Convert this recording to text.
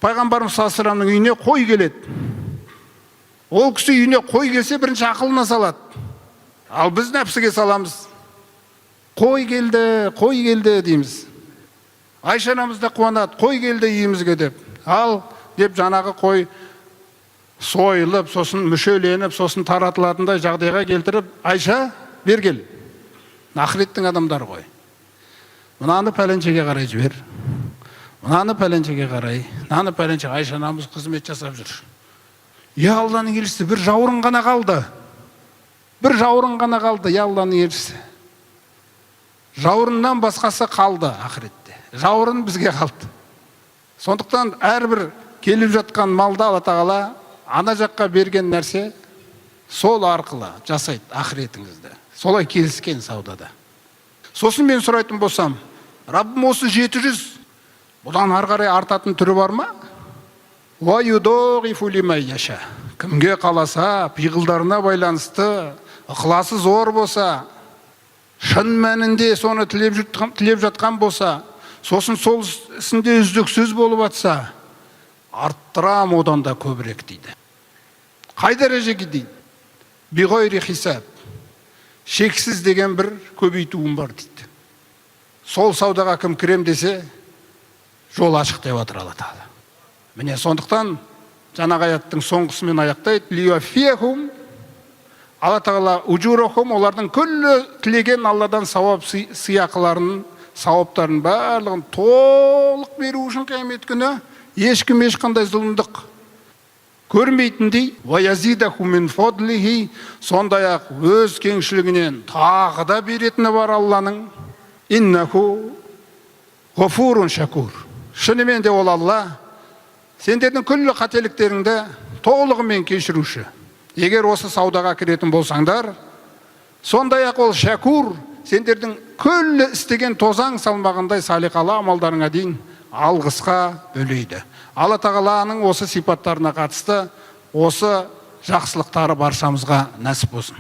Пайғамбарымыз саллаллаху алейхи вассаламның үйіне қой келеді. Ол кісі үйіне қой келсе бірінші ақылына салады. Ал біз нәпсіге саламыз. Қой келді дейміз. Айша анамыз да қуанады, қой келді үйімізге деп. Ал деп жаңағы қой сойылып, сосын мүшеленіп, сосын таратылатындай жағдайға келтіріп, Айша бер кел. Ақыреттің адамдары ғой. Мынаны пәленшеге қарай жібер. Мынаны пәленшеге қарай. Мынаны пәленшеге. Айша анамыз қызмет жасап жүр. Я Алланың елшісі, бір жауырын ғана қалды. Бір жауырын ғана қалды, я Алланың елшісі. Жауырыннан басқасы қалды ақыретте. Жауырын бізге қалды. Сондықтан әрбір келіп жатқан малды Алла тағала ана жаққа берген нәрсе сол арқылы жасайды ақыретіңізді. Солай келіскен саудада. Сосын мен сұрайтын болсам, Раббым осы 700, бұдан ары қарай артатын түрі бар ма? Кімге қаласа, пиғылдарына байланысты, ықыласы зор болса, шын мәнінде соны тілеп жатқан болса, сосын сол ісінде үздіксіз болып атса, арттырам одан да көбірек дейді. Қай дәрежеге дейді? Биғойри хисаб. Шексіз деген бір көбейтуім бар дейді. Сол саудаға кім кірем десе, жол ашық деп отыр Алла тағала. Міне сондықтан жаңағы аяттың соңғысымен аяқтайды. Лиуаффияхум, Алла тағала уджурахум, олардың күллі тілеген Алладан сауап сыйақыларының, сауаптарын барлығын толық беру үшін қиямет күні ешкім ешқандай зұлымдық көрмейтіндей, ваязидаху мин фадлихи, сондай-ақ өз кеңшілігінен тағы да беретіні бар Алланың. Иннаху ғафурун шакур. Шынымен де ол Алла сендердің күллі қателіктеріңді толығымен кешіруші. Егер осы саудаға кіретін болсаңдар, сондай-ақ ол шакур, сендердің күллі істеген тозаң салмағандай салиқалы амалдарыңа дейін алғысқа бөлейді. Алла тағаланың осы сипаттарына қатысты осы жақсылықтары баршамызға нәсіп болсын.